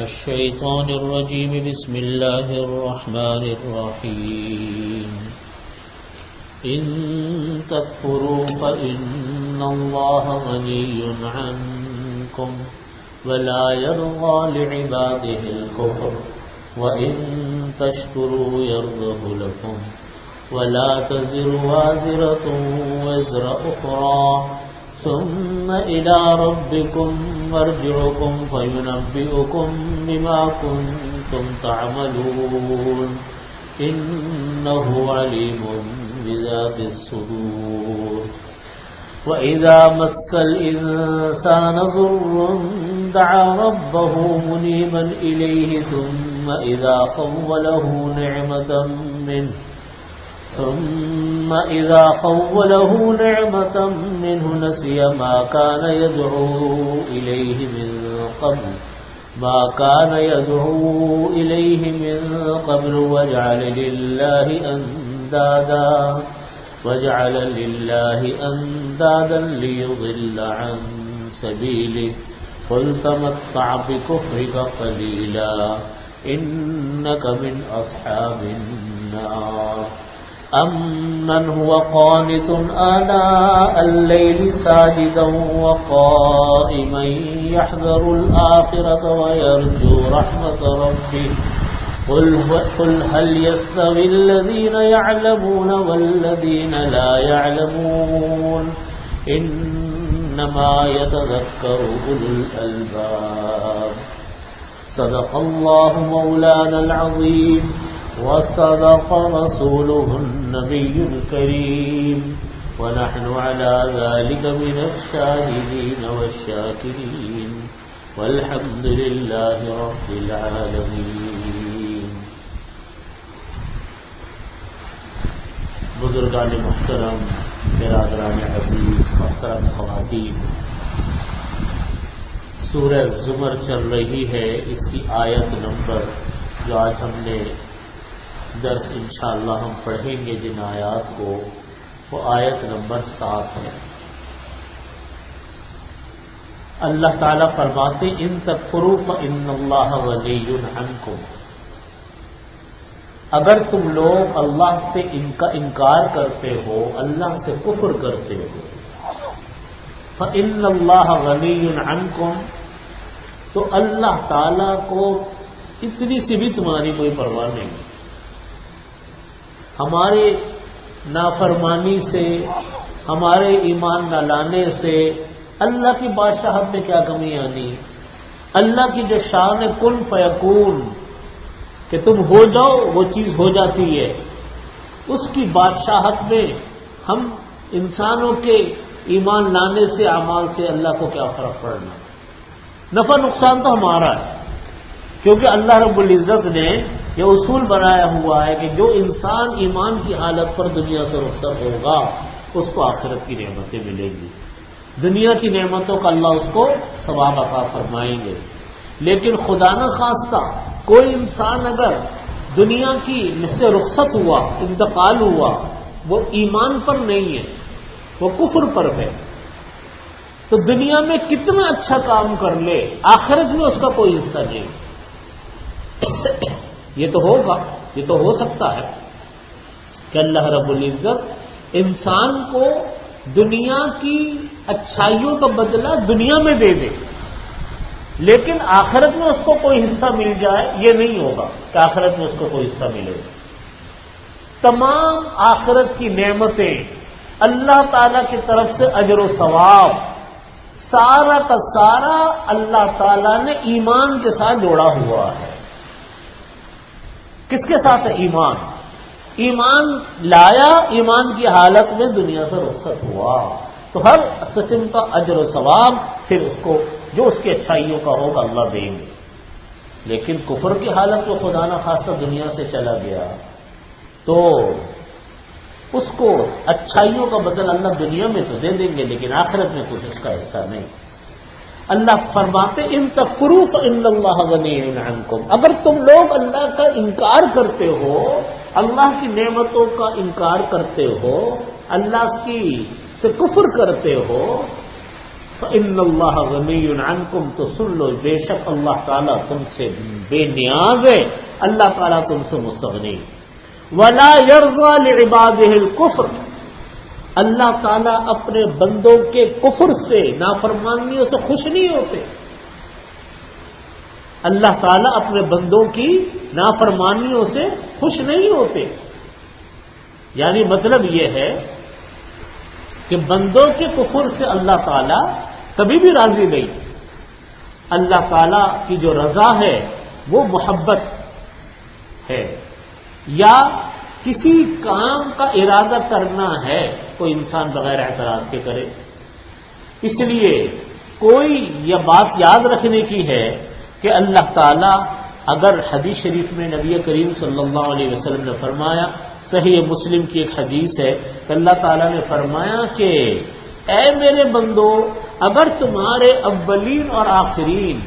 الشيطان الرجيم بسم الله الرحمن الرحيم إن تكفروا فإن الله غني عنكم ولا يرضى لعباده الكفر وإن تشكروا يرضه لكم ولا تزر وازرة وزر أخرى ثم إلى ربكم مرجعكم فينبئكم بما كنتم تعملون إنه عليم بذات الصدور وإذا مس الإنسان ضر دعا ربه منيبا إليه ثم إذا خوله نعمة منه نسي ما كان يدعو إليه من قبل وجعل لله أندادا ليضل عن سبيله قل تمتع بكفرك قليلا إنك من أصحاب النار أمن هو قانت آناء الليل ساجدا وقائما يحذر الآخرة ويرجو رحمة ربه قل هل يستوي الذين يعلمون والذين لا يعلمون إنما يتذكر أولو الألباب صدق الله مولانا العظيم وصدق رسوله النبي الكريم ونحن على ذلك من الشاهدين والشاكرين والحمد لله رب العالمين. بزرگان محترم، برادران عزیز، محترم خواتین، سورہ زمر چل رہی ہے. اس کی آیت نمبر جو آج ہم نے درس انشاءاللہ ہم پڑھیں گے جن آیات کو، وہ آیت نمبر 7 ہے. اللہ تعالیٰ فرماتے ان تکفروا فإن اللہ غنی عنکم، اگر تم لوگ اللہ سے ان کا انکار کرتے ہو، اللہ سے کفر کرتے ہو، فإن اللہ غنی عنکم، تو اللہ تعالیٰ کو اتنی سی بھی تمہاری کوئی پرواہ نہیں. ہمارے نافرمانی سے، ہمارے ایمان نہ لانے سے اللہ کی بادشاہت میں کیا کمی آنی؟ اللہ کی جو شان کن فیکون کہ تم ہو جاؤ وہ چیز ہو جاتی ہے، اس کی بادشاہت میں ہم انسانوں کے ایمان لانے سے، اعمال سے اللہ کو کیا فرق پڑنا؟ نفع نقصان تو ہمارا ہے، کیونکہ اللہ رب العزت نے یہ اصول بنایا ہوا ہے کہ جو انسان ایمان کی حالت پر دنیا سے رخصت ہوگا اس کو آخرت کی نعمتیں ملیں گی، دنیا کی نعمتوں کا اللہ اس کو ثواب عطا فرمائیں گے. لیکن خدا نہ خواستہ کوئی انسان اگر دنیا کی سے رخصت ہوا، انتقال ہوا، وہ ایمان پر نہیں ہے، وہ کفر پر ہے، تو دنیا میں کتنا اچھا کام کر لے آخرت میں اس کا کوئی حصہ نہیں. یہ تو ہوگا، یہ تو ہو سکتا ہے کہ اللہ رب العزت انسان کو دنیا کی اچھائیوں کا بدلہ دنیا میں دے دے، لیکن آخرت میں اس کو کوئی حصہ مل جائے، یہ نہیں ہوگا کہ آخرت میں اس کو کوئی حصہ ملے. تمام آخرت کی نعمتیں، اللہ تعالی کی طرف سے اجر و ثواب، سارا کا سارا اللہ تعالی نے ایمان کے ساتھ جوڑا ہوا ہے. کس کے ساتھ ہے؟ ایمان. ایمان لایا، ایمان کی حالت میں دنیا سے رخصت ہوا، تو ہر قسم کا اجر و ثواب پھر اس کو جو اس کی اچھائیوں کا ہوگا اللہ دیں گے. لیکن کفر کی حالت میں خدا نہ خواستہ دنیا سے چلا گیا تو اس کو اچھائیوں کا بدل اللہ دنیا میں تو دے دیں گے، لیکن آخرت میں کچھ اس کا حصہ نہیں. اللہ فرماتے ان تکفروا فإن اللہ غنی عنکم، اگر تم لوگ اللہ کا انکار کرتے ہو، اللہ کی نعمتوں کا انکار کرتے ہو، اللہ کی سے کفر کرتے ہو، فإن اللہ غنی عنکم، تو سن لو بے شک اللہ تعالیٰ تم سے بے نیاز ہے، اللہ تعالیٰ تم سے مستغنی۔ ولا یرضى لعباده الکفر، اللہ تعالیٰ اپنے بندوں کے کفر سے، نافرمانیوں سے خوش نہیں ہوتے۔ اللہ تعالیٰ اپنے بندوں کی نافرمانیوں سے خوش نہیں ہوتے، یعنی مطلب یہ ہے کہ بندوں کے کفر سے اللہ تعالیٰ کبھی بھی راضی نہیں۔ اللہ تعالیٰ کی جو رضا ہے وہ محبت ہے، یا کسی کام کا ارادہ کرنا ہے کوئی انسان بغیر اعتراض کے کرے۔ اس لیے کوئی یہ بات یاد رکھنے کی ہے کہ اللہ تعالیٰ، اگر حدیث شریف میں نبی کریم صلی اللہ علیہ وسلم نے فرمایا، صحیح مسلم کی ایک حدیث ہے کہ اللہ تعالیٰ نے فرمایا کہ اے میرے بندو، اگر تمہارے اولین اور آخرین،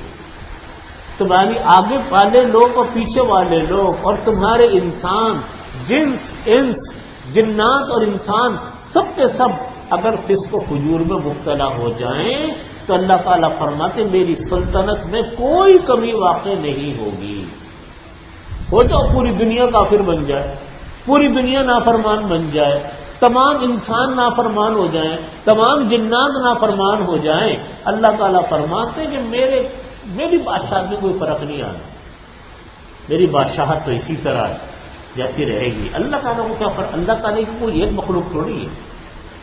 تمہاری آگے والے لوگ اور پیچھے والے لوگ، اور تمہارے انسان، جنس، انس، جنات اور انسان، سب کے سب اگر فسق و فجور میں مبتلا ہو جائیں تو اللہ تعالیٰ فرماتے میری سلطنت میں کوئی کمی واقع نہیں ہوگی۔ ہو جاؤ پوری دنیا کافر بن جائے، پوری دنیا نافرمان بن جائے، تمام انسان نافرمان ہو جائیں، تمام جنات نافرمان ہو جائیں، اللہ تعالیٰ فرماتے کہ میری بادشاہت میں کوئی فرق نہیں آنا، میری بادشاہت تو اسی طرح جیسی رہے گی۔ اللہ تعالیٰ کو کیا فرق؟ اللہ تعالیٰ کی کوئی ایک مخلوق تھوڑی ہے،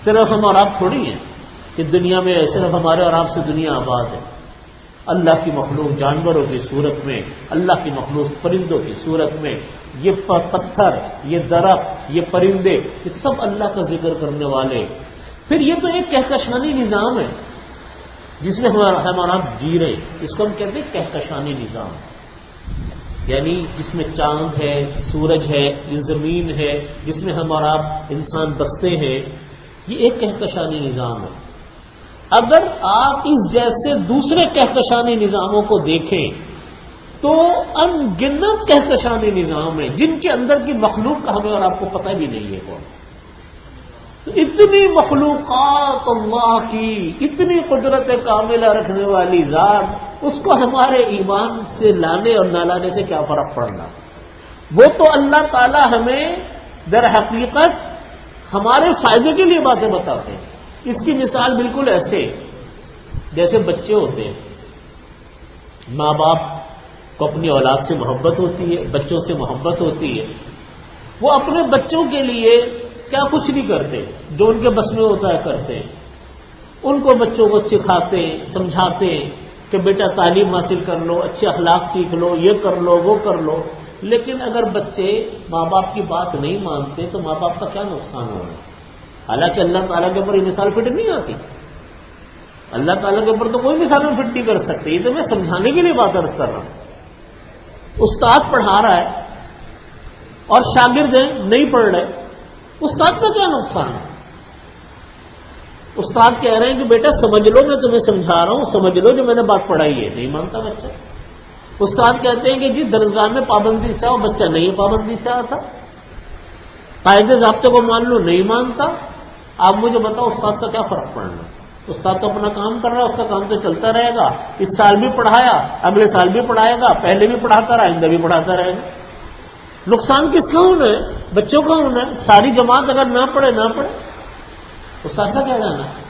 صرف ہم اور آپ تھوڑی ہیں کہ دنیا میں صرف ہمارے اور آپ سے دنیا آباد ہے۔ اللہ کی مخلوق جانوروں کی صورت میں، اللہ کی مخلوق پرندوں کی صورت میں، یہ پتھر، یہ درخت، یہ پرندے، یہ سب اللہ کا ذکر کرنے والے۔ پھر یہ تو ایک کہکشانی نظام ہے جس میں ہم اور آپ جی رہے ہیں، اس کو ہم کہتے ہیں کہکشانی نظام، یعنی جس میں چاند ہے، سورج ہے، یہ زمین ہے، جس میں ہم اور آپ انسان بستے ہیں، یہ ایک کہکشانی نظام ہے۔ اگر آپ اس جیسے دوسرے کہکشانی نظاموں کو دیکھیں تو ان گنت کہکشانی نظام ہیں جن کے اندر کی مخلوق کا ہمیں اور آپ کو پتہ بھی نہیں ہے کون۔ تو اتنی مخلوقات اللہ کی، اتنی قدرت کاملہ رکھنے والی ذات، اس کو ہمارے ایمان سے لانے اور نہ لانے سے کیا فرق پڑنا؟ وہ تو اللہ تعالی ہمیں در حقیقت ہمارے فائدے کے لیے باتیں بتاتے ہیں۔ اس کی مثال بالکل ایسے جیسے بچے ہوتے ہیں، ماں باپ کو اپنی اولاد سے محبت ہوتی ہے، بچوں سے محبت ہوتی ہے، وہ اپنے بچوں کے لیے کیا کچھ نہیں کرتے، جو ان کے بس میں ہوتا ہے کرتے ہیں۔ ان کو بچوں کو سکھاتے، سمجھاتے کہ بیٹا تعلیم حاصل کر لو، اچھے اخلاق سیکھ لو، یہ کر لو، وہ کر لو۔ لیکن اگر بچے ماں باپ کی بات نہیں مانتے تو ماں باپ کا کیا نقصان ہوگا؟ حالانکہ اللہ تعالیٰ کے اوپر یہ مثال فٹ نہیں آتی، اللہ تعالیٰ کے اوپر تو کوئی مثال میں فٹ نہیں کر سکتے۔ یہ تو میں سمجھانے کے لیے بات عرض کر رہا ہوں۔ استاد پڑھا رہا ہے اور شاگرد ہیں نہیں پڑھ رہے، استاد کا کیا نقصان ہے؟ استاد کہہ رہے ہیں کہ بیٹا سمجھ لو، میں تمہیں سمجھا رہا ہوں، سمجھ لو جو میں نے بات پڑھائی ہے، نہیں مانتا بچہ۔ استاد کہتے ہیں کہ جی درسگاہ میں پابندی سے آؤ، بچہ نہیں پابندی سے آتا، قاعدے ضابطے کو مان لو، نہیں مانتا۔ آپ مجھے بتاؤ استاد کا کیا فرق پڑنا؟ استاد تو اپنا کام کر رہا ہے، اس کا کام تو چلتا رہے گا، اس سال بھی پڑھایا، اگلے سال بھی پڑھائے گا، پہلے بھی پڑھاتا رہا، آئندہ بھی پڑھاتا رہے گا۔ نقصان کس کا ہونا ہے؟ بچوں کا ہونا ہے۔ ساری جماعت اگر نہ پڑھے استاد کا کیا جانا ہے؟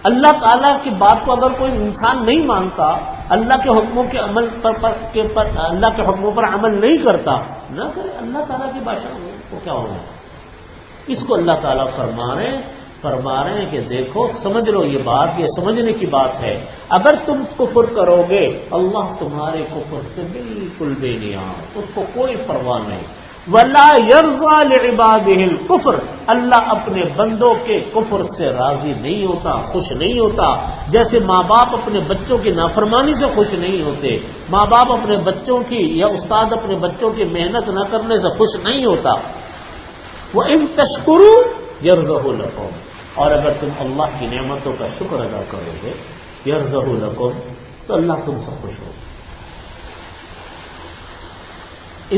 اللہ تعالیٰ کی بات کو اگر کوئی انسان نہیں مانتا، اللہ کے حکموں کے عمل پر اللہ کے حکموں پر عمل نہیں کرتا، نہ کرے، اللہ تعالیٰ کی بادشاہ کو کیا ہونا ہے؟ اس کو اللہ تعالیٰ فرما رہے ہیں کہ دیکھو سمجھ لو، یہ بات یہ سمجھنے کی بات ہے، اگر تم کفر کرو گے اللہ تمہارے کفر سے بالکل بے نیاز، اس کو کوئی پرواہ نہیں۔ وَلَا يَرْضَى لِعِبَادِهِ الْكُفْرَ، اللہ اپنے بندوں کے کفر سے راضی نہیں ہوتا، خوش نہیں ہوتا۔ جیسے ماں باپ اپنے بچوں کی نافرمانی سے خوش نہیں ہوتے، ماں باپ اپنے بچوں کی یا استاد اپنے بچوں کی محنت نہ کرنے سے خوش نہیں ہوتا۔ وَإِن تَشْكُرُوا يَرْضَهُ لَكُمْ، اور اگر تم اللہ کی نعمتوں کا شکر ادا کرو گے يَرْضَهُ لَكُمْ، تو اللہ تم سے خوش ہوگا۔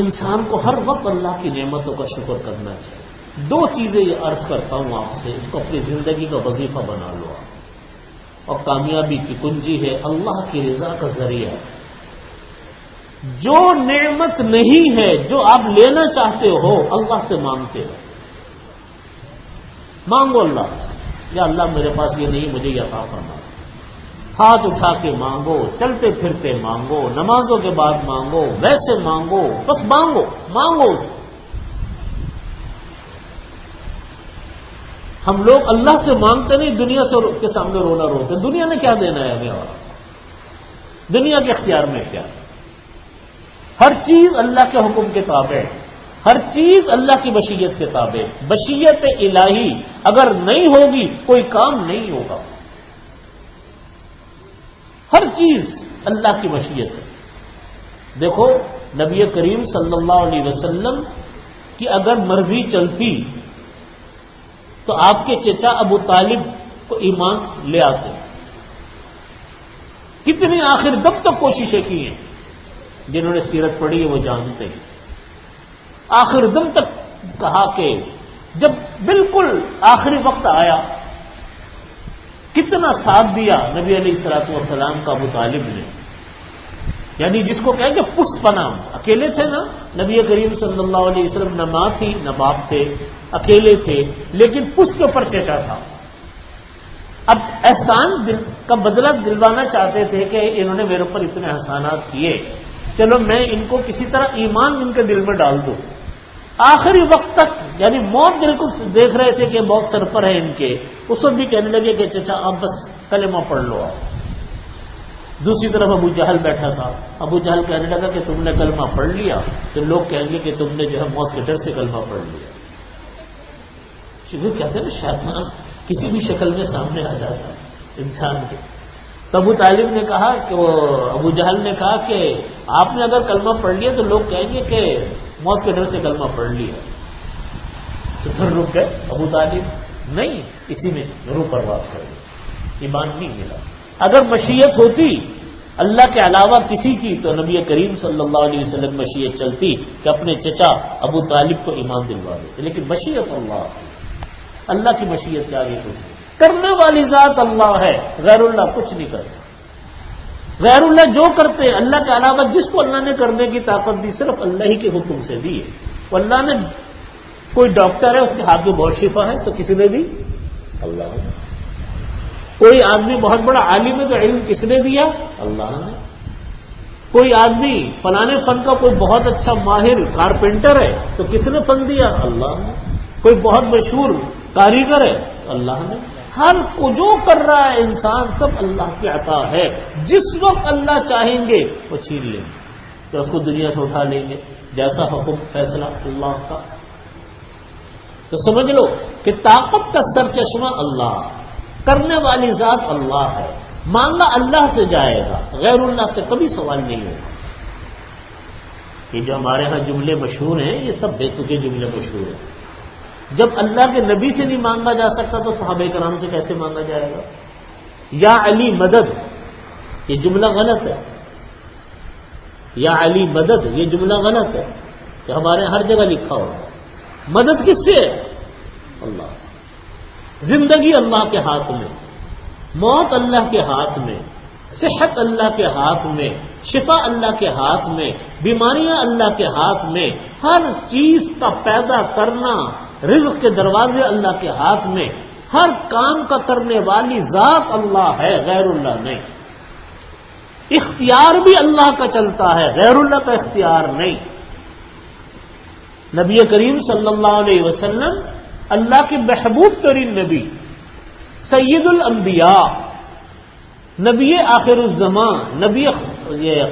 انسان کو ہر وقت اللہ کی نعمتوں کا شکر کرنا چاہیے۔ دو چیزیں یہ عرض کرتا ہوں آپ سے، اس کو اپنی زندگی کا وظیفہ بنا لو آپ۔ اور کامیابی کی کنجی ہے، اللہ کی رضا کا ذریعہ ہے۔ جو نعمت نہیں ہے، جو آپ لینا چاہتے ہو، اللہ سے مانگتے ہو، مانگو اللہ سے، یا اللہ میرے پاس یہ نہیں، مجھے یہ عطا فرما۔ ہاتھ اٹھا کے مانگو، چلتے پھرتے مانگو، نمازوں کے بعد مانگو، ویسے مانگو، بس مانگو، مانگو اس سے۔ ہم لوگ اللہ سے مانگتے نہیں، دنیا کے سامنے رونا روتے۔ دنیا نے کیا دینا ہے ہمیں؟ اور دنیا کے اختیار میں کیا؟ ہر چیز اللہ کے حکم کے تابع، ہر چیز اللہ کی مشیت کے تابع۔ مشیت الہی اگر نہیں ہوگی کوئی کام نہیں ہوگا۔ ہر چیز اللہ کی مشیت ہے۔ دیکھو نبی کریم صلی اللہ علیہ وسلم کی اگر مرضی چلتی تو آپ کے چچا ابو طالب کو ایمان لے آتے۔ کتنی آخر دم تک کوششیں کی ہیں، جنہوں نے سیرت پڑھی ہے وہ جانتے ہیں۔ آخر دم تک کہا کہ جب بالکل آخری وقت آیا، کتنا ساتھ دیا نبی علیہ الصلوۃ والسلام کا ابو طالب نے، یعنی جس کو کہیں کہ پشت پناہ۔ اکیلے تھے نا نبی کریم صلی اللہ علیہ وسلم، نہ ماں تھی نہ باپ تھے، اکیلے تھے، لیکن پشت کے اوپر چچا تھا۔ اب احسان کا بدلہ دلوانا چاہتے تھے کہ انہوں نے میرے اوپر اتنے احسانات کیے، چلو میں ان کو کسی طرح ایمان ان کے دل میں ڈال دوں۔ آخری وقت تک، یعنی موت دل کو دیکھ رہے تھے کہ بہت سر پر ہے ان کے، اس وقت بھی کہنے لگے کہ چچا آپ بس کلمہ پڑھ لو آپ۔ دوسری طرف ابو جہل بیٹھا تھا، ابو جہل کہنے لگا کہ تم نے کلمہ پڑھ لیا تو لوگ کہیں گے کہ تم نے جو ہے موت کے ڈر سے کلمہ پڑھ لیا۔ کہتے ہیں نا شیطان کسی بھی شکل میں سامنے آ جاتا ہے انسان کے۔ تو ابو طالب نے کہا کہ وہ ابو جہل نے کہا کہ آپ نے اگر کلمہ پڑھ لیا تو لوگ کہیں گے کہ موت کے ڈر سے کلمہ پڑھ لیا۔ تو پھر رک گئے ابو طالب، نہیں اسی میں روح پرواز کر گئے، ایمان نہیں ملا۔ اگر مشیت ہوتی اللہ کے علاوہ کسی کی تو نبی کریم صلی اللہ علیہ وسلم مشیت چلتی کہ اپنے چچا ابو طالب کو ایمان دلوا دیتے، لیکن مشیت اللہ کی مشیت کے آگے کچھ نہیں۔ کرنے والی ذات اللہ ہے، غیر اللہ کچھ نہیں کر سکتا۔ غیر اللہ جو کرتے ہیں، اللہ کے علاوہ جس کو اللہ نے کرنے کی طاقت دی صرف اللہ ہی کے حکم سے دی ہے۔ اللہ نے، کوئی ڈاکٹر ہے اس کے ہاتھ میں بہت شفا ہے تو کس نے دی؟ اللہ نے۔ کوئی آدمی بہت بڑا عالم ہے تو علم کس نے دیا؟ اللہ نے۔ کوئی آدمی فلانے فن کا کوئی بہت اچھا ماہر کارپینٹر ہے تو کس نے فن دیا؟ اللہ نے۔ کوئی بہت مشہور کاریگر ہے اللہ نے۔ ہر کو جو کر رہا ہے انسان سب اللہ کی عطا ہے۔ جس وقت اللہ چاہیں گے وہ چھین لیں گے، تو اس کو دنیا سے اٹھا لیں گے، جیسا حکم فیصلہ اللہ کا۔ تو سمجھ لو کہ طاقت کا سرچشمہ اللہ، کرنے والی ذات اللہ ہے۔ مانگا اللہ سے جائے گا، غیر اللہ سے کبھی سوال نہیں ہوگا۔ یہ جو ہمارے ہاں جملے مشہور ہیں یہ سب بے تکے جملے مشہور ہیں۔ جب اللہ کے نبی سے نہیں مانگا جا سکتا تو صحابہ کرام سے کیسے مانگا جائے گا؟ یا علی مدد، یہ جملہ غلط ہے۔ یا علی مدد یہ جملہ غلط ہے کہ ہمارے ہر جگہ لکھا ہوگا۔ مدد کس سے ہے؟ اللہ سے۔ زندگی اللہ کے ہاتھ میں، موت اللہ کے ہاتھ میں، صحت اللہ کے ہاتھ میں، شفا اللہ کے ہاتھ میں، بیماریاں اللہ کے ہاتھ میں، ہر چیز کا پیدا کرنا، رزق کے دروازے اللہ کے ہاتھ میں، ہر کام کا کرنے والی ذات اللہ ہے، غیر اللہ نہیں۔ اختیار بھی اللہ کا چلتا ہے، غیر اللہ کا اختیار نہیں۔ نبی کریم صلی اللہ علیہ وسلم اللہ کے محبوب ترین نبی، سید الانبیاء، نبی آخر الزمان، نبی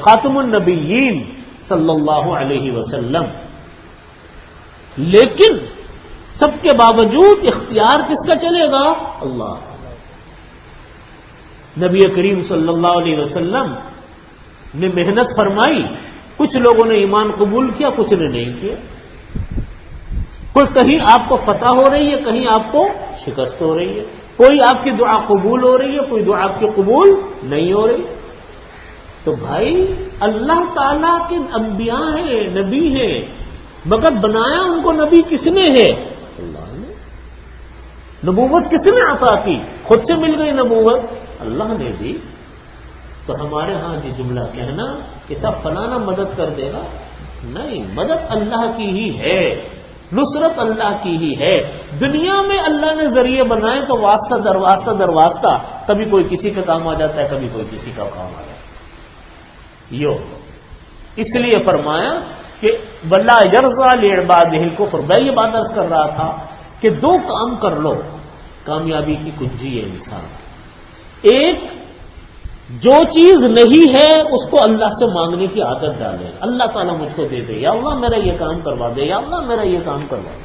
خاتم النبیین صلی اللہ علیہ وسلم، لیکن سب کے باوجود اختیار کس کا چلے گا؟ اللہ۔ نبی کریم صلی اللہ علیہ وسلم نے محنت فرمائی، کچھ لوگوں نے ایمان قبول کیا، کچھ نے نہیں کیا۔ کوئی کہیں آپ کو فتح ہو رہی ہے، کہیں آپ کو شکست ہو رہی ہے، کوئی آپ کی دعا قبول ہو رہی ہے، کوئی دعا آپ کی قبول نہیں ہو رہی۔ تو بھائی اللہ تعالیٰ کے انبیاء ہیں، نبی ہیں، مگر بنایا ان کو نبی کس نے ہے؟ اللہ نے۔ نبوت کس نے عطا کی؟ خود سے مل گئی نبوت؟ اللہ نے دی. تو ہمارے ہاں یہ جملہ کہنا کہ صاحب فلانا مدد کر دے گا، نہیں، مدد اللہ کی ہی ہے، نصرت اللہ کی ہی ہے. دنیا میں اللہ نے ذریعے بنائے تو واسطہ در واسطہ در واسطہ، کبھی کوئی کسی کا کام آ جاتا ہے، کبھی کوئی کسی کا کام آ جاتا ہے. اس لیے فرمایا کہ وَلَا يَرْضَىٰ لِعِبَادِهِ الْكُفْرَ. میں یہ بات عرض کر رہا تھا کہ دو کام کر لو، کامیابی کی کنجی ہے انسان. ایک، جو چیز نہیں ہے اس کو اللہ سے مانگنے کی عادت ڈالے. اللہ تعالیٰ مجھ کو دے دے، یا اللہ میرا یہ کام کروا دے، یا اللہ میرا یہ کام کروا دے.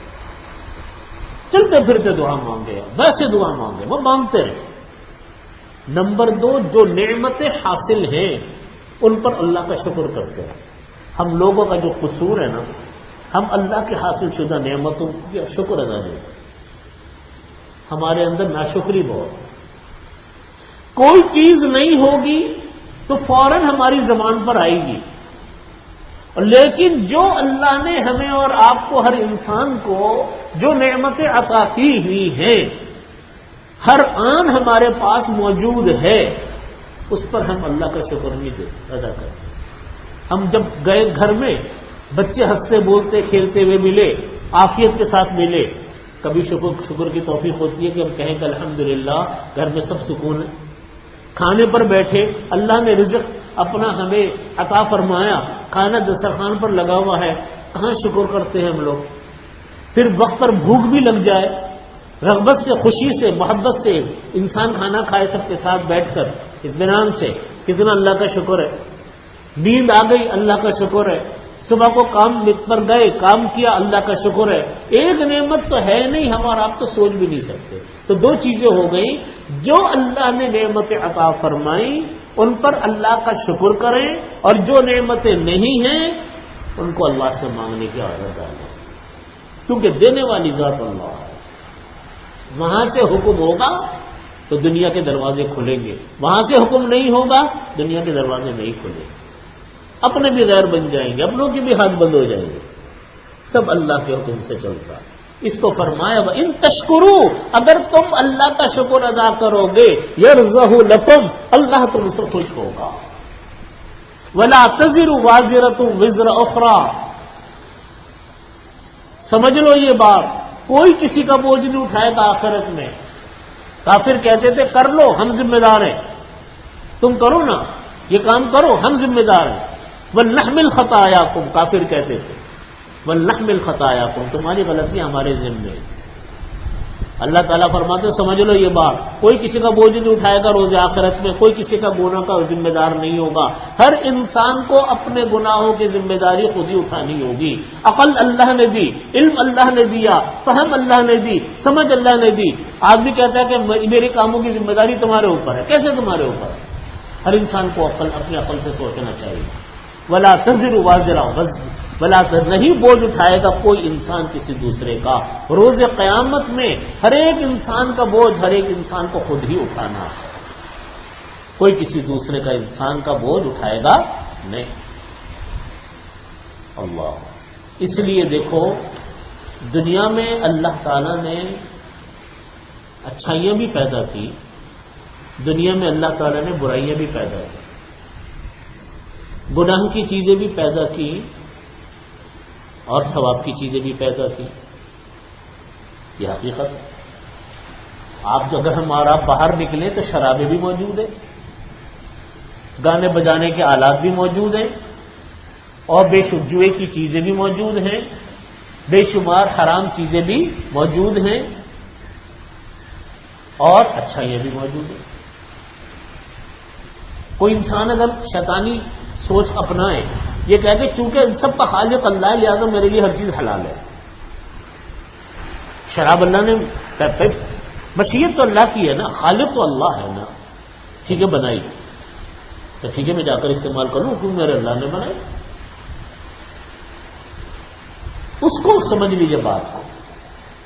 چلتے پھرتے دعا مانگے، ویسے دعا مانگے، وہ مانگتے رہے. نمبر 2، جو نعمتیں حاصل ہیں ان پر اللہ کا شکر کرتے ہیں. ہم لوگوں کا جو قصور ہے نا، ہم اللہ کی حاصل شدہ نعمتوں کا شکر ادا نہیں. ہمارے اندر ناشکری بہت. کوئی چیز نہیں ہوگی تو فوراً ہماری زبان پر آئے گی، لیکن جو اللہ نے ہمیں اور آپ کو، ہر انسان کو جو نعمتیں عطا کی ہوئی ہیں، ہر آن ہمارے پاس موجود ہے، اس پر ہم اللہ کا شکر نہیں ادا کرتے. ہم جب گئے گھر میں، بچے ہنستے بولتے کھیلتے ہوئے ملے، عافیت کے ساتھ ملے، کبھی شکر کی توفیق ہوتی ہے کہ ہم کہیں کہ الحمدللہ گھر میں سب سکون ہے. کھانے پر بیٹھے، اللہ نے رزق اپنا ہمیں عطا فرمایا، کھانا دسترخوان پر لگا ہوا ہے، کہاں شکر کرتے ہیں ہم لوگ. پھر وقت پر بھوک بھی لگ جائے، رغبت سے، خوشی سے، محبت سے انسان کھانا کھائے سب کے ساتھ بیٹھ کر اطمینان سے، کتنا اللہ کا شکر ہے. نیند آ گئی، اللہ کا شکر ہے. صبح کو کام پر گئے، کام کیا، اللہ کا شکر ہے. ایک نعمت تو ہے نہیں، ہم اور آپ تو سوچ بھی نہیں سکتے. تو دو چیزیں ہو گئی، جو اللہ نے نعمتیں عطا فرمائی ان پر اللہ کا شکر کریں، اور جو نعمتیں نہیں ہیں ان کو اللہ سے مانگنے کی عادت ڈالیں، کیونکہ دینے والی ذات اللہ ہے. وہاں سے حکم ہوگا تو دنیا کے دروازے کھلیں گے، وہاں سے حکم نہیں ہوگا دنیا کے دروازے نہیں کھلیں گے. اپنے بھی غیر بن جائیں گے، اپنوں کے بھی ہاتھ بند ہو جائیں گے. سب اللہ کے حکم سے چلتا. اس کو فرمایا وَإِن تَشْكُرُوا، اگر تم اللہ کا شکر ادا کرو گے، يَرْضَهُ لَكُمْ، اللہ تم سے خوش ہوگا. وَلَا تَزِرُ وَازِرَةٌ وِزْرَ أُخْرَى، سمجھ لو یہ بات، کوئی کسی کا بوجھ نہیں اٹھائے گا آخرت میں. کافر کہتے تھے کر لو، ہم ذمہ دار ہیں، تم کرو نا، یہ کام کرو، ہم ذمہ دار ہیں. وَلْنَحْمِلْ خَطَايَاكُمْ، کافر کہتے تھے وَلْنَحْمِلْ خَطَايَاكُمْ، تمہاری غلطیاں ہمارے ذمے. اللہ تعالیٰ فرماتے ہیں سمجھ لو یہ بات، کوئی کسی کا بوجھ نہیں اٹھائے گا روز آخرت میں، کوئی کسی کا گناہ کا ذمہ دار نہیں ہوگا. ہر انسان کو اپنے گناہوں کی ذمہ داری خود ہی اٹھانی ہوگی. عقل اللہ نے دی، علم اللہ نے دیا، فہم اللہ نے دی، سمجھ اللہ نے دی. آدمی کہتا ہے کہ میرے کاموں کی ذمہ داری تمہارے اوپر ہے. کیسے تمہارے اوپر؟ ہر انسان کو اپنی عقل سے سوچنا چاہیے. وَلَا تَزِرُ وَازِرَةٌ وَلَا نہیں بوجھ اٹھائے گا کوئی انسان کسی دوسرے کا. روز قیامت میں ہر ایک انسان کا بوجھ ہر ایک انسان کو خود ہی اٹھانا ہے، کوئی کسی دوسرے کا انسان کا بوجھ اٹھائے گا نہیں. اللہ، اس لیے دیکھو دنیا میں اللہ تعالیٰ نے اچھائیاں بھی پیدا کی، دنیا میں اللہ تعالیٰ نے برائیاں بھی پیدا کی، گناہ کی چیزیں بھی پیدا کی اور ثواب کی چیزیں بھی پیدا کی. یہ حقیقت ہے. اگر ہم اور آپ باہر نکلیں تو شرابیں بھی موجود ہیں، گانے بجانے کے آلات بھی موجود ہیں، اور بے شمار جوئے کی چیزیں بھی موجود ہیں، بے شمار حرام چیزیں بھی موجود ہیں، اور اچھائیاں بھی موجود ہیں. کوئی انسان اگر شیطانی سوچ اپنائے، یہ کہہ کہ چونکہ ان سب کا خالق اللہ ہے لہذا میرے لیے ہر چیز حلال ہے. شراب اللہ نے مشیت تو اللہ کی ہے نا، خالق تو اللہ ہے نا. ٹھیک ہے بنائی تو ٹھیک ہے میں جا کر استعمال کروں، کیوں میرے اللہ نے بنائی. اس کو سمجھ لیجیے بات کو.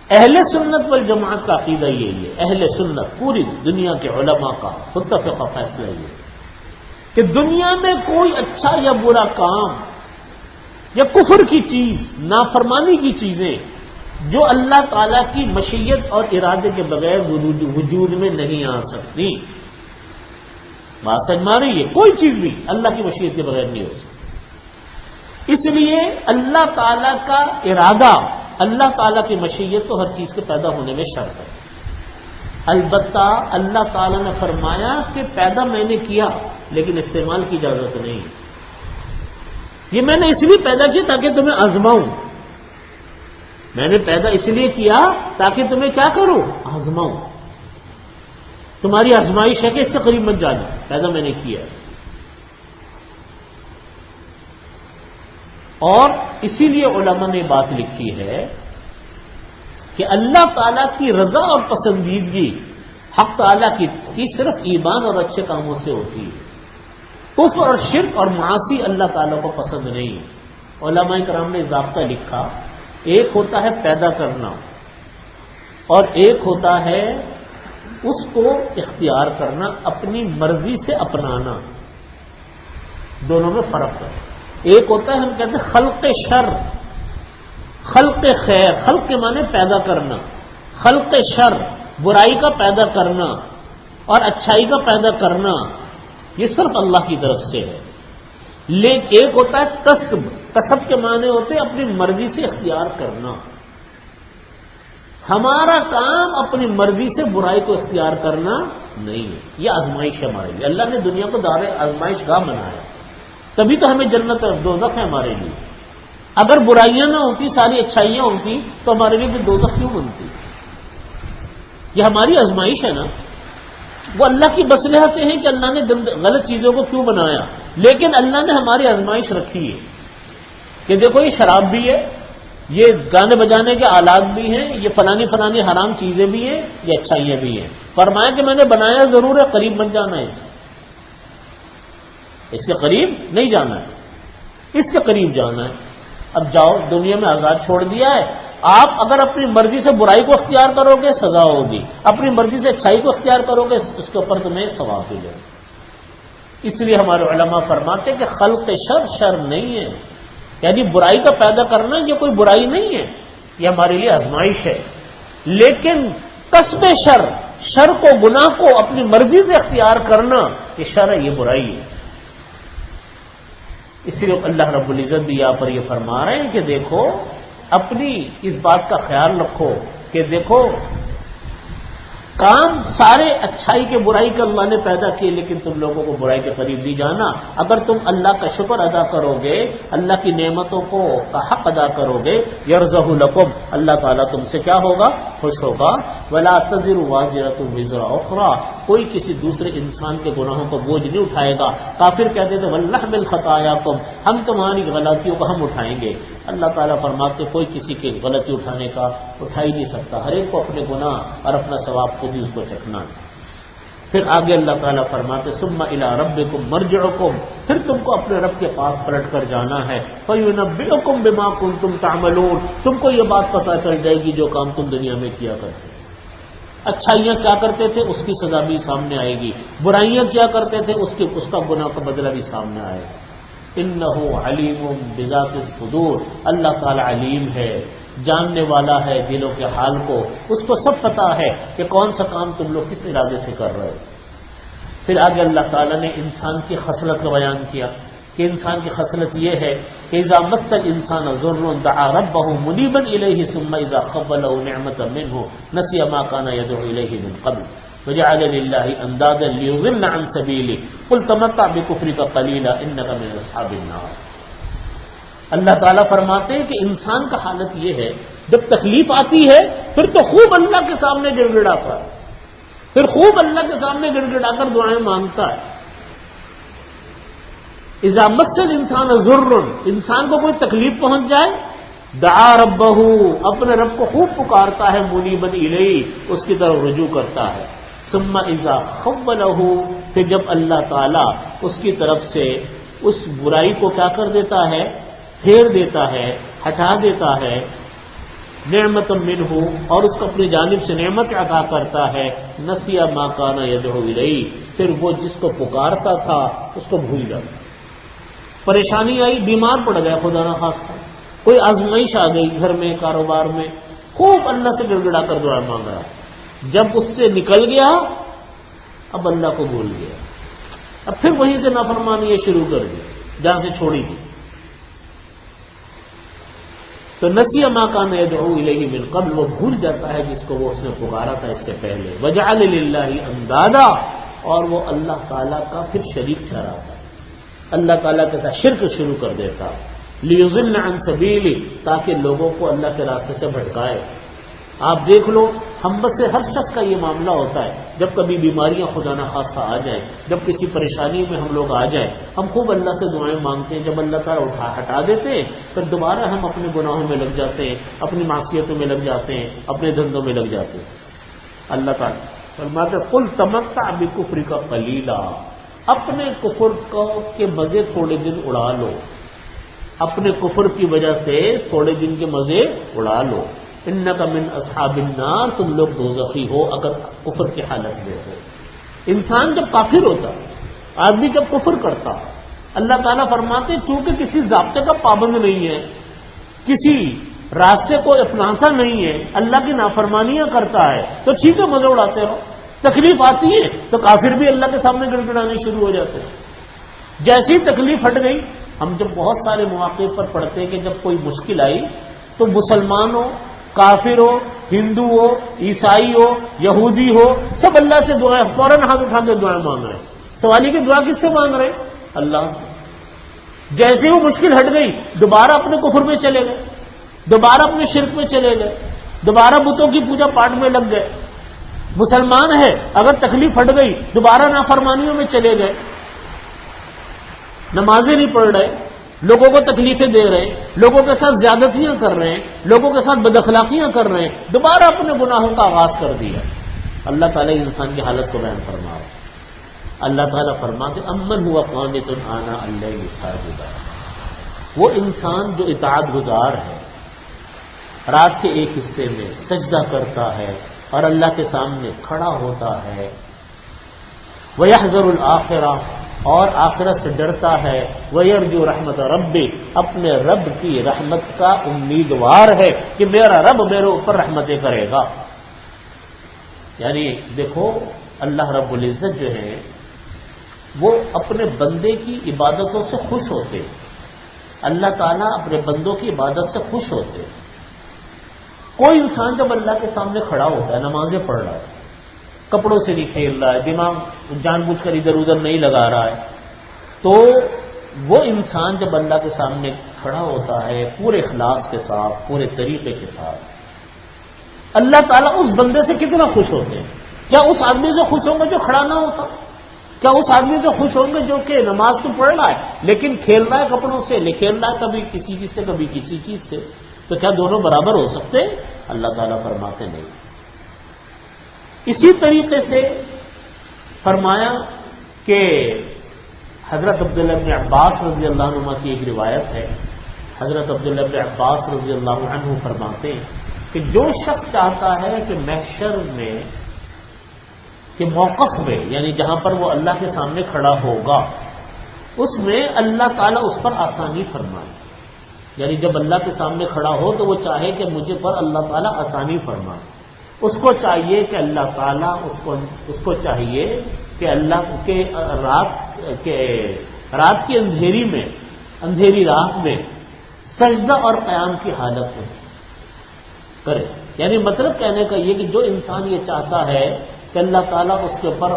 اہل سنت والجماعت کا عقیدہ یہی ہے، اہل سنت پوری دنیا کے علماء کا متفقہ فیصلہ یہ کہ دنیا میں کوئی اچھا یا برا کام یا کفر کی چیز، نافرمانی کی چیزیں جو اللہ تعالیٰ کی مشیت اور ارادے کے بغیر وجود میں نہیں آ سکتی. بات سمجھ میں آ رہی ہے؟ کوئی چیز بھی اللہ کی مشیت کے بغیر نہیں ہو سکتی۔ اس لیے اللہ تعالی کا ارادہ، اللہ تعالی کی مشیت تو ہر چیز کے پیدا ہونے میں شرط ہے۔ البتہ اللہ تعالی نے فرمایا کہ پیدا میں نے کیا لیکن استعمال کی اجازت نہیں، یہ میں نے اس لیے پیدا کیا تاکہ تمہیں آزماؤں، میں نے پیدا اس لیے کیا تاکہ تمہیں کیا کروں؟ آزماؤں، تمہاری آزمائش ہے کہ اس کے قریب مت جانا، پیدا میں نے کیا۔ اور اسی لیے علماء نے بات لکھی ہے کہ اللہ تعالیٰ کی رضا اور پسندیدگی حق تعالیٰ کی صرف ایمان اور اچھے کاموں سے ہوتی ہے۔ کفر اور شرک اور معاصی اللہ تعالیٰ کو پسند نہیں ہے۔ علماء کرام نے ضابطہ لکھا، ایک ہوتا ہے پیدا کرنا اور ایک ہوتا ہے اس کو اختیار کرنا، اپنی مرضی سے اپنانا، دونوں میں فرق ہے۔ ایک ہوتا ہے ہم کہتے ہیں خلق شر، خلق خیر، خلق کے معنی پیدا کرنا، خلق شر برائی کا پیدا کرنا اور اچھائی کا پیدا کرنا، یہ صرف اللہ کی طرف سے ہے۔ لیکن ایک ہوتا ہے کسب، کسب کے معنی ہوتے ہیں اپنی مرضی سے اختیار کرنا۔ ہمارا کام اپنی مرضی سے برائی کو اختیار کرنا نہیں ہے، یہ آزمائش ہے ہمارے لیے۔ اللہ نے دنیا کو دار آزمائش گاہ بنایا، تبھی تو ہمیں جنت اور دوزخ ہے ہمارے لیے۔ اگر برائیاں نہ ہوتی، ساری اچھائیاں ہوتی تو ہمارے لیے دوزخ کیوں بنتی؟ یہ ہماری آزمائش ہے نا۔ وہ اللہ کی مصلحتیں ہیں کہ اللہ نے غلط چیزوں کو کیوں بنایا، لیکن اللہ نے ہماری آزمائش رکھی ہے کہ دیکھو یہ شراب بھی ہے، یہ گانے بجانے کے آلات بھی ہیں، یہ فلانی فلانی حرام چیزیں بھی ہیں، یہ اچھائیاں بھی ہیں۔ فرمایا کہ میں نے بنایا ضرور ہے، قریب مت جانا ہے، اس کے قریب نہیں جانا ہے، اس کے قریب جانا ہے۔ اب جاؤ، دنیا میں آزاد چھوڑ دیا ہے، آپ اگر اپنی مرضی سے برائی کو اختیار کرو گے سزا ہوگی، اپنی مرضی سے اچھائی کو اختیار کرو گے اس کے اوپر تمہیں ثواب ملے گا۔ اس لیے ہمارے علماء فرماتے کہ خلق شر شر نہیں ہے، یعنی برائی کا پیدا کرنا یہ کوئی برائی نہیں ہے، یہ ہمارے لیے آزمائش ہے۔ لیکن کسب شر، شر کو، گناہ کو اپنی مرضی سے اختیار کرنا یہ شر ہے، یہ برائی ہے۔ اس لیے اللہ رب العزت بھی یہاں پر یہ فرما رہے ہیں کہ دیکھو اپنی اس بات کا خیال رکھو کہ دیکھو کام سارے اچھائی کے برائی کے اللہ نے پیدا کیے، لیکن تم لوگوں کو برائی کے قریب نہیں جانا۔ اگر تم اللہ کا شکر ادا کرو گے، اللہ کی نعمتوں کو کا حق ادا کرو گے، یرزق لکم، اللہ تعالیٰ تم سے کیا ہوگا؟ خوش ہوگا۔ ولا تزر وازرۃ وزر اخرى، کوئی کسی دوسرے انسان کے گناہوں کو بوجھ نہیں اٹھائے گا۔ کافر کہتے تھے ولنحمل خطایاکم، ہم تمہاری غلطیوں کو ہم اٹھائیں گے۔ اللہ تعالیٰ فرماتے کوئی کسی کی غلطی اٹھانے کا اٹھا ہی نہیں سکتا، ہر ایک کو اپنے گناہ اور اپنا ثواب خود ہی اس کو چکھنا ہے۔ پھر آگے اللہ تعالیٰ فرماتے ثم الی ربکم مرجعکم، پھر تم کو اپنے رب کے پاس پلٹ کر جانا ہے، فینبئکم بما کنتم تعملون، تم کو یہ بات پتہ چل جائے گی جو کام تم دنیا میں کیا کرتے، اچھائیاں کیا کرتے تھے اس کی سزا بھی سامنے آئے گی، برائیاں کیا کرتے تھے اس کا گناہ کا بدلہ بھی سامنے آئے گا۔ انہ علیم بذات الصدور، اللہ تعالی علیم ہے، جاننے والا ہے دلوں کے حال کو، اس کو سب پتا ہے کہ کون سا کام تم لوگ کس ارادے سے کر رہے ہو۔ پھر آگے اللہ تعالیٰ نے انسان کی خصلت کا بیان کیا کہ انسان کی خصلت یہ ہے کہ اذا مس الانسان ضر دعا ربه منیبا الیہ ثم اذا خولہ نعمتا منہ نسی ما کان یدعو الیہ من قبل وجعل للہ اندادا لیضل عن سبیلہ قل تمتع بکفرک قلیلا انک من اصحاب النار۔ اللہ تعالیٰ فرماتے ہیں کہ انسان کا حالت یہ ہے جب تکلیف آتی ہے پھر تو خوب اللہ کے سامنے گڑ گڑاتا ہے، پھر خوب اللہ کے سامنے گڑ گڑا کر دعائیں مانگتا ہے۔ اذا مس الانسان ضر، انسان کو کوئی تکلیف پہنچ جائے، دعا ربہ، اپنے رب کو خوب پکارتا ہے، منیبا الیہ، اس کی طرف رجوع کرتا ہے۔ ثم اذا خولہ، پھر جب اللہ تعالیٰ اس کی طرف سے اس برائی کو کیا کر دیتا ہے؟ پھیر دیتا ہے، ہٹا دیتا ہے، نعمت منہ، اور اس کو اپنی جانب سے نعمت عطا کرتا ہے، نسی ما کان یدعو الیہ، پھر وہ جس کو پکارتا تھا اس کو بھول جاتا۔ پریشانی آئی، بیمار پڑ گیا خدا نہ خواستہ، کوئی آزمائش آ گئی گھر میں، کاروبار میں، خوب اللہ سے گڑ گڑا کر دعا مانگ رہا، جب اس سے نکل گیا اب اللہ کو بھول گیا، اب پھر وہیں سے نافرمانی یہ شروع کر دی جہاں سے چھوڑی تھی. تو نسی ما کان یدعو الیہ من قبل، وہ بھول جاتا ہے جس کو وہ اس نے پکارا تھا اس سے پہلے. وجعل للہ اندادا، اور وہ اللہ تعالیٰ کا پھر شریک ٹھہراتا، اللہ تعالیٰ کے ساتھ شرک شروع کر دیتا. لیضل عن سبیلہ، تاکہ لوگوں کو اللہ کے راستے سے بھٹکائے. آپ دیکھ لو، ہم بس سے ہر شخص کا یہ معاملہ ہوتا ہے. جب کبھی بیماریاں خدا نخواستہ آ جائیں، جب کسی پریشانی میں ہم لوگ آ جائیں، ہم خوب اللہ سے دعائیں مانگتے ہیں. جب اللہ تعالیٰ ہٹا دیتے ہیں پھر دوبارہ ہم اپنے گناہوں میں لگ جاتے ہیں، اپنی معصیتوں میں لگ جاتے ہیں، اپنے دھندوں میں لگ جاتے ہیں. اللہ تعالیٰ فرماتے قل تمتع بکفرک قلیلا، اپنے کفر کے مزے تھوڑے دن اڑا لو، اپنے کفر کی وجہ سے تھوڑے دن کے مزے اڑا لو. انک من اصحاب النار، تم لوگ دوزخی ہو اگر کفر کی حالت میں ہو. انسان جب کافر ہوتا، آدمی جب کفر کرتا، اللہ تعالیٰ فرماتے چونکہ کسی ضابطے کا پابند نہیں ہے، کسی راستے کو اپناتا نہیں ہے، اللہ کی نافرمانیاں کرتا ہے، تو ٹھیک ہے مزے اڑاتے رہو. تکلیف آتی ہے تو کافر بھی اللہ کے سامنے گڑگڑانے شروع ہو جاتے ہیں. جیسی تکلیف ہٹ گئی، ہم جب بہت سارے مواقع پر پڑھتے ہیں کہ جب کوئی مشکل آئی تو مسلمان ہو، کافر ہو، ہندو ہو، عیسائی ہو، یہودی ہو، سب اللہ سے دعائیں فوراً ہاتھ اٹھا کے دعائیں مانگ رہے ہیں. سوالی کی دعا کس سے مانگ رہے ہیں؟ اللہ سے. جیسے وہ مشکل ہٹ گئی دوبارہ اپنے کفر میں چلے گئے، دوبارہ اپنے شرک میں چلے گئے، دوبارہ بتوں کی پوجا پاٹ میں لگ گئے. مسلمان ہے، اگر تکلیف ہٹ گئی دوبارہ نافرمانیوں میں چلے گئے، نمازیں نہیں پڑھ رہے، لوگوں کو تکلیفیں دے رہے ہیں، لوگوں کے ساتھ زیادتیاں کر رہے ہیں، لوگوں کے ساتھ بد اخلاقیاں کر رہے ہیں، دوبارہ اپنے گناہوں کا آغاز کر دیا. اللہ تعالیٰ انسان کی حالت کو بیان فرما رہا ہے. اللہ تعالیٰ فرماتے امن ہوا قانت آناء اللیل ساجدا، وہ انسان جو اطاعت گزار ہے، رات کے ایک حصے میں سجدہ کرتا ہے اور اللہ کے سامنے کھڑا ہوتا ہے. وَيَحْذَرُ الْآخِرَةَ، اور آخرت سے ڈرتا ہے. وَيَرْجُو رَحْمَتَ رَبِّهِ، اپنے رب کی رحمت کا امیدوار ہے کہ میرا رب میرے اوپر رحمتیں کرے گا. یعنی دیکھو اللہ رب العزت جو ہے وہ اپنے بندے کی عبادتوں سے خوش ہوتے. اللہ تعالیٰ اپنے بندوں کی عبادت سے خوش ہوتے. کوئی انسان جب اللہ کے سامنے کھڑا ہوتا ہے، نمازیں پڑھ رہا ہے، کپڑوں سے نہیں کھیل رہا ہے، دماغ جان بوجھ کر ادھر ادھر نہیں لگا رہا ہے، تو وہ انسان جب اللہ کے سامنے کھڑا ہوتا ہے پورے اخلاص کے ساتھ، پورے طریقے کے ساتھ، اللہ تعالیٰ اس بندے سے کتنا خوش ہوتے ہیں. کیا اس آدمی سے خوش ہوں گے جو کھڑا نہ ہوتا؟ کیا اس آدمی سے خوش ہوں گے جو کہ نماز تو پڑھ رہا ہے لیکن کھیل رہا ہے کپڑوں سے، کھیل رہا ہے کبھی کسی چیز سے کبھی کسی چیز سے؟ تو کیا دونوں برابر ہو سکتے ہیں؟ اللہ تعالیٰ فرماتے نہیں. اسی طریقے سے فرمایا کہ حضرت عبداللہ بن عباس رضی اللہ عنہ کی ایک روایت ہے، حضرت عبداللہ بن عباس رضی اللہ عنہ فرماتے ہیں کہ جو شخص چاہتا ہے کہ محشر میں کہ موقف میں، یعنی جہاں پر وہ اللہ کے سامنے کھڑا ہوگا، اس میں اللہ تعالیٰ اس پر آسانی فرمائے. یعنی جب اللہ کے سامنے کھڑا ہو تو وہ چاہے کہ مجھے پر اللہ تعالیٰ آسانی فرمائے. اس کو چاہیے کہ اللہ تعالیٰ اس کو چاہیے کہ اللہ کے رات کی اندھیری میں، اندھیری رات میں سجدہ اور قیام کی حالت میں کرے. یعنی مطلب کہنے کا یہ کہ جو انسان یہ چاہتا ہے کہ اللہ تعالیٰ اس کے اوپر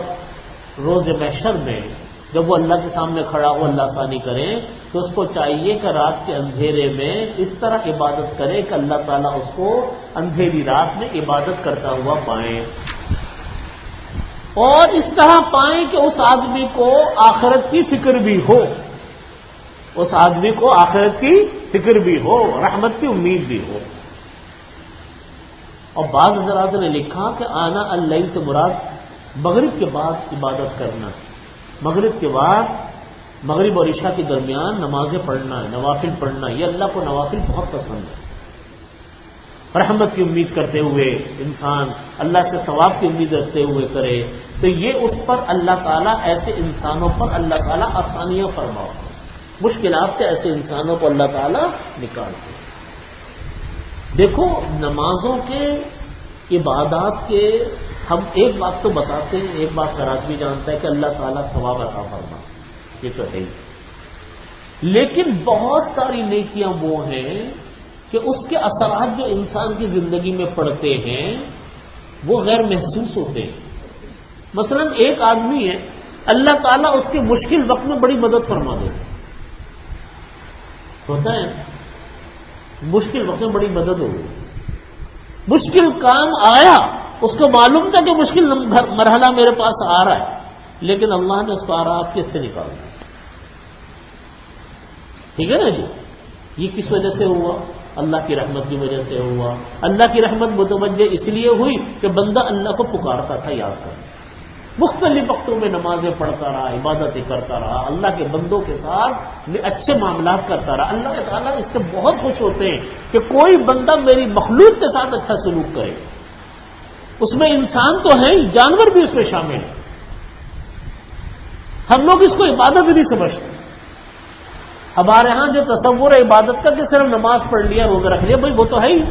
روز محشر میں جب وہ اللہ کے سامنے کھڑا ہو اللہ آسانی کرے، تو اس کو چاہیے کہ رات کے اندھیرے میں اس طرح عبادت کرے کہ اللہ تعالیٰ اس کو اندھیری رات میں عبادت کرتا ہوا پائیں، اور اس طرح پائیں کہ اس آدمی کو آخرت کی فکر بھی ہو، اس آدمی کو آخرت کی فکر بھی ہو، رحمت کی امید بھی ہو. اور بعض حضرات نے لکھا کہ آنا اللیل سے مراد مغرب کے بعد عبادت کرنا، مغرب کے بعد، مغرب اور عشاء کے درمیان نمازیں پڑھنا ہے، نوافل پڑھنا. یہ اللہ کو نوافل بہت پسند ہے. رحمت کی امید کرتے ہوئے انسان اللہ سے ثواب کی امید رکھتے ہوئے کرے تو یہ اس پر اللہ تعالیٰ، ایسے انسانوں پر اللہ تعالیٰ آسانیاں فرماتے ہیں، مشکلات سے ایسے انسانوں کو اللہ تعالیٰ نکالتے ہیں. دیکھو نمازوں کے، عبادات کے ہم ایک بات تو بتاتے ہیں، ایک بات ہر آدمی جانتا ہے کہ اللہ تعالیٰ ثواب عطا فرما، یہ تو ہے ہی، لیکن بہت ساری نیکیاں وہ ہیں کہ اس کے اثرات جو انسان کی زندگی میں پڑتے ہیں وہ غیر محسوس ہوتے ہیں۔ مثلا ایک آدمی ہے، اللہ تعالیٰ اس کے مشکل وقت میں بڑی مدد فرما دیتا ہوتا ہے، مشکل وقت میں بڑی مدد ہو گئی، مشکل کام آیا، اس کو معلوم تھا کہ مشکل مرحلہ میرے پاس آ رہا ہے، لیکن اللہ نے اس کو آرات کس سے نکال دیا، ٹھیک ہے نا جی؟ یہ کس وجہ سے ہوا؟ اللہ کی رحمت کی وجہ سے ہوا۔ اللہ کی رحمت متوجہ اس لیے ہوئی کہ بندہ اللہ کو پکارتا تھا، یاد کر، مختلف وقتوں میں نمازیں پڑھتا رہا، عبادتیں کرتا رہا، اللہ کے بندوں کے ساتھ اچھے معاملات کرتا رہا۔ اللہ تعالیٰ اس سے بہت خوش ہوتے ہیں کہ کوئی بندہ میری مخلوق کے ساتھ اچھا سلوک کرے، اس میں انسان تو ہے ہی، جانور بھی اس میں شامل ہے۔ ہم لوگ اس کو عبادت نہیں سمجھتے، ہمارے ہاں جو تصور ہے عبادت کا کہ صرف نماز پڑھ لیا، روزہ رکھ لیا، بھائی وہ تو ہے ہی،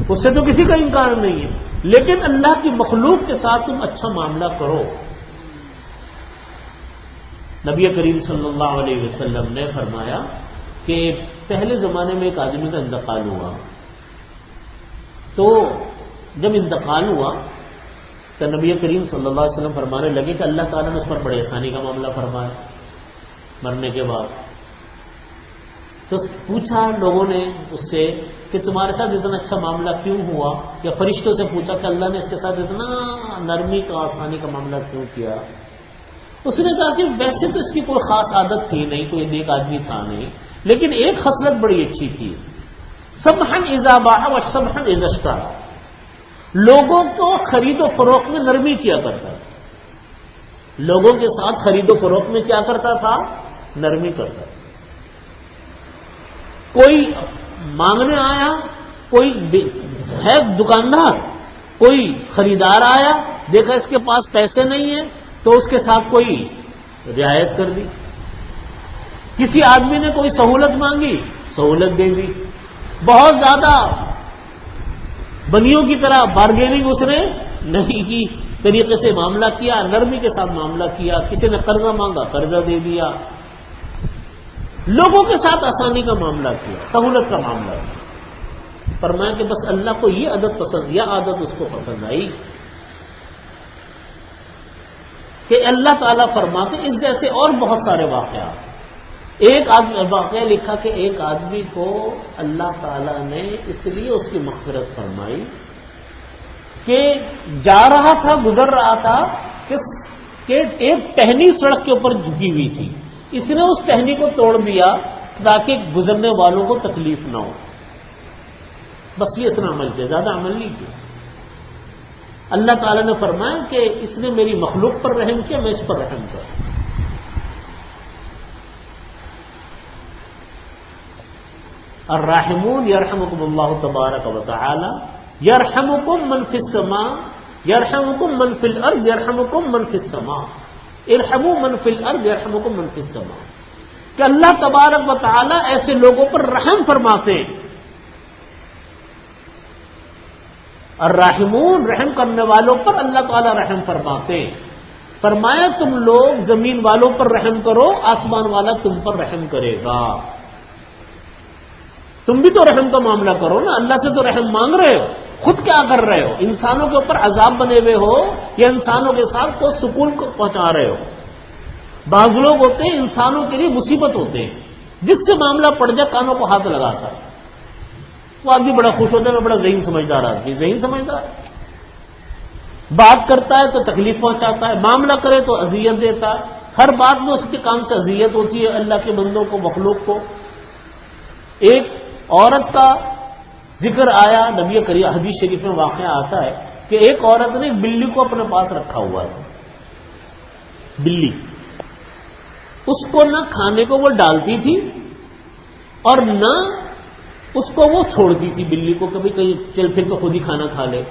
اس سے تو کسی کا انکار نہیں ہے، لیکن اللہ کی مخلوق کے ساتھ تم اچھا معاملہ کرو۔ نبی کریم صلی اللہ علیہ وسلم نے فرمایا کہ پہلے زمانے میں ایک آدمی کا انتقال ہوا، تو جب انتقال ہوا تو نبی کریم صلی اللہ علیہ وسلم فرمانے لگے کہ اللہ تعالیٰ نے اس پر بڑے آسانی کا معاملہ فرمایا مرنے کے بعد۔ تو پوچھا لوگوں نے اس سے کہ تمہارے ساتھ اتنا اچھا معاملہ کیوں ہوا، یا فرشتوں سے پوچھا کہ اللہ نے اس کے ساتھ اتنا نرمی کا آسانی کا معاملہ کیوں کیا؟ اس نے کہا کہ ویسے تو اس کی کوئی خاص عادت تھی نہیں، کوئی نیک آدمی تھا نہیں، لیکن ایک خصلت بڑی اچھی تھی اس کی، سمحن اذا باع و سمحن اذا اشترى، لوگوں کو خرید و فروخت میں نرمی کیا کرتا تھا، لوگوں کے ساتھ خرید و فروخت میں کیا کرتا تھا؟ نرمی کرتا تھا۔ کوئی مانگنے آیا، کوئی ہے دکاندار، کوئی خریدار آیا، دیکھا اس کے پاس پیسے نہیں ہیں تو اس کے ساتھ کوئی رعایت کر دی، کسی آدمی نے کوئی سہولت مانگی، سہولت دے دی، بہت زیادہ بنیوں کی طرح بارگیننگ اس نے نہیں کی، طریقے سے معاملہ کیا، نرمی کے ساتھ معاملہ کیا، کسی نے قرضہ مانگا قرضہ دے دیا، لوگوں کے ساتھ آسانی کا معاملہ کیا، سہولت کا معاملہ کیا۔ فرمایا کہ بس اللہ کو یہ عادت پسند، یہ عادت اس کو پسند آئی کہ اللہ تعالیٰ فرماتے اس جیسے اور بہت سارے واقعات۔ ایک آدمی واقعہ لکھا کہ ایک آدمی کو اللہ تعالیٰ نے اس لیے اس کی مغفرت فرمائی کہ جا رہا تھا، گزر رہا تھا کہ ایک ٹہنی سڑک کے اوپر جھکی ہوئی تھی، اس نے اس ٹہنی کو توڑ دیا تاکہ گزرنے والوں کو تکلیف نہ ہو، بس یہ اس نے عمل کیا، زیادہ عمل نہیں کیا۔ اللہ تعالیٰ نے فرمایا کہ اس نے میری مخلوق پر رحم کیا، میں اس پر رحم کروں۔ الراحمون یرحمکم اللہ تبارک و تعالی، یرحمکم من فی السماء یرحمکم من فی الارض یرحمکم من فی السماء، ارحموا من فی الارض یرحمکم من فی السماء، کہ اللہ تبارک و تعالی ایسے لوگوں پر رحم فرماتے ہیں۔ الراحمون، رحم کرنے والوں پر اللہ تعالی رحم فرماتے ہیں۔ فرمایا تم لوگ زمین والوں پر رحم کرو، آسمان والا تم پر رحم کرے گا۔ تم بھی تو رحم کا معاملہ کرو نا، اللہ سے تو رحم مانگ رہے ہو، خود کیا کر رہے ہو؟ انسانوں کے اوپر عذاب بنے ہوئے ہو یا انسانوں کے ساتھ کو سکون کو پہنچا رہے ہو؟ بعض لوگ ہوتے ہیں انسانوں کے لیے مصیبت ہوتے ہیں، جس سے معاملہ پڑ جائے کانوں کو ہاتھ لگاتا ہے، وہ آدمی بڑا خوش ہوتا ہے، میں بڑا ذہین سمجھدار آدمی، ذہین سمجھدار بات کرتا ہے تو تکلیف پہنچاتا ہے، معاملہ کرے تو اذیت دیتا ہے، ہر بات میں اس کے کام سے اذیت ہوتی ہے اللہ کے بندوں کو، مخلوق کو۔ ایک عورت کا ذکر آیا نبی کریم حدیث شریف میں واقعہ آتا ہے کہ ایک عورت نے بلی کو اپنے پاس رکھا ہوا تھا، بلی، اس کو نہ کھانے کو وہ ڈالتی تھی اور نہ اس کو وہ چھوڑتی تھی، بلی کو کبھی کہیں چل پھر کے خود ہی کھانا کھا لے،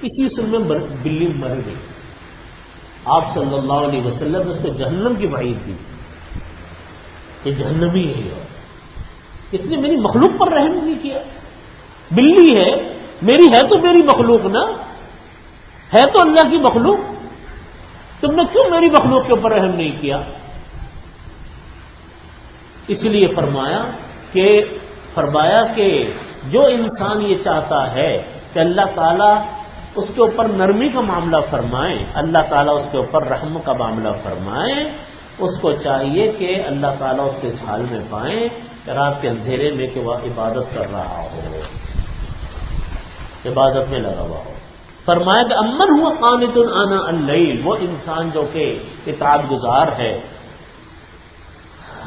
اسی سن میں بلی مر گئی۔ آپ صلی اللہ علیہ وسلم نے اس کو جہنم کی وعید دی کہ جہنمی ہے، اس نے میری مخلوق پر رحم نہیں کیا، بلی ہے میری، ہے تو میری مخلوق نا، ہے تو اللہ کی مخلوق، تم نے کیوں میری مخلوق کے اوپر رحم نہیں کیا؟ اس لیے فرمایا کہ جو انسان یہ چاہتا ہے کہ اللہ تعالیٰ اس کے اوپر نرمی کا معاملہ فرمائے، اللہ تعالیٰ اس کے اوپر رحم کا معاملہ فرمائے، اس کو چاہیے کہ اللہ تعالیٰ اس کے اس حال میں پائیں کہ رات کے اندھیرے میں کہ وہ عبادت کر رہا ہو، عبادت میں لگا ہوا ہو۔ فرمایا کہ امن ہوا قانت آناء اللیل، وہ انسان جو کہ اطاعت گزار ہے،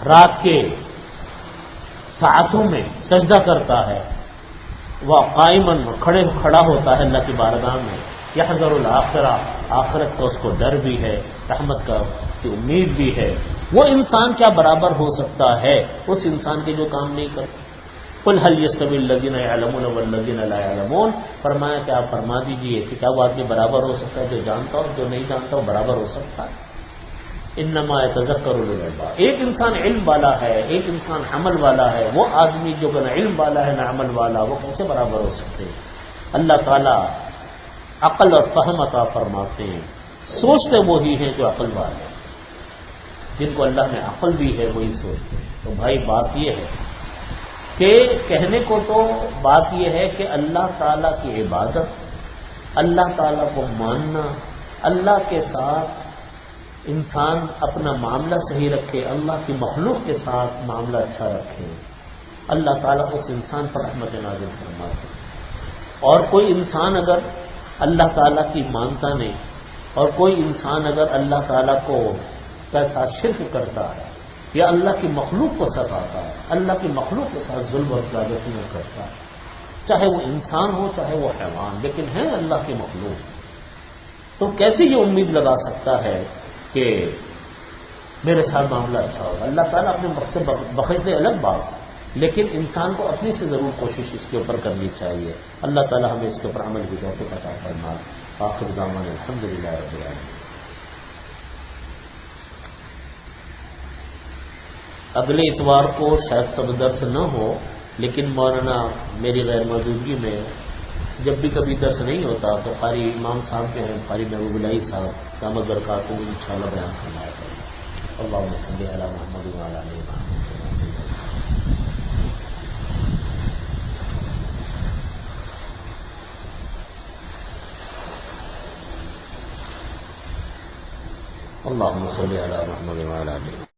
رات کے ساعتوں میں سجدہ کرتا ہے، وہ قائماً کھڑا ہوتا ہے اللہ کی بارگاہ میں، یحذر الآخرہ، آخرت کا اس کو ڈر بھی ہے، رحمت کا کی امید بھی ہے، وہ انسان کیا برابر ہو سکتا ہے اس انسان کے جو کام نہیں کرتا؟ قل هل يستوي الذين يعلمون والذين لا يعلمون، فرمایا کہ آپ فرما دیجئے کہ کیا وہ آدمی برابر ہو سکتا ہے جو جانتا ہو، جو نہیں جانتا ہو برابر ہو سکتا ہے؟ انما يتذكر اولو الالباب، ایک انسان علم والا ہے، ایک انسان عمل والا ہے، وہ آدمی جو نہ علم والا ہے نہ عمل والا، وہ کیسے برابر ہو سکتے ہیں؟ اللہ تعالیٰ عقل اور فہم عطا فرماتے ہیں، سوچتے وہی ہیں جو عقل والے ہیں، جن کو اللہ نے عقل دی ہے وہی سوچتے ہیں۔ تو بھائی بات یہ ہے کہ کہنے کو تو بات یہ ہے کہ اللہ تعالیٰ کی عبادت، اللہ تعالیٰ کو ماننا، اللہ کے ساتھ انسان اپنا معاملہ صحیح رکھے، اللہ کی مخلوق کے ساتھ معاملہ اچھا رکھے، اللہ تعالیٰ اس انسان پر رحمت نازل فرماتے ہیں۔ اور کوئی انسان اگر اللہ تعالیٰ کی مانتا نہیں، اور کوئی انسان اگر اللہ تعالیٰ کو کے ساتھ شرک کرتا ہے یا اللہ کی مخلوق کو ستاتا ہے، اللہ کی مخلوق کے ساتھ ظلم اور زیادتیاں کرتا ہے، چاہے وہ انسان ہو چاہے وہ حیوان، لیکن ہے اللہ کی مخلوق، تو کیسے یہ امید لگا سکتا ہے کہ میرے ساتھ معاملہ اچھا ہوگا؟ اللہ تعالیٰ اپنے مقصد بخش دے الگ بات، لیکن انسان کو اپنی سے ضرور کوشش اس کے اوپر کرنی چاہیے۔ اللہ تعالیٰ ہمیں اس کے اوپر عمل کی توفیق عطا فرمائے۔ آخر دعوانا الحمدللہ رب العالمین۔ اگلے اتوار کو شاید سب درس نہ ہو، لیکن مولانا میری غیر موجودگی میں جب بھی کبھی درس نہیں ہوتا تو قاری امام صاحب کے ہیں، قاری محبوب اللہ صاحب دامت برکاتہ انشاءاللہ بیان کرنا ہے۔ اللہم صلی علی محمد وعلی آل محمد۔ اللہم صلی علی محمد وعلی آل محمد۔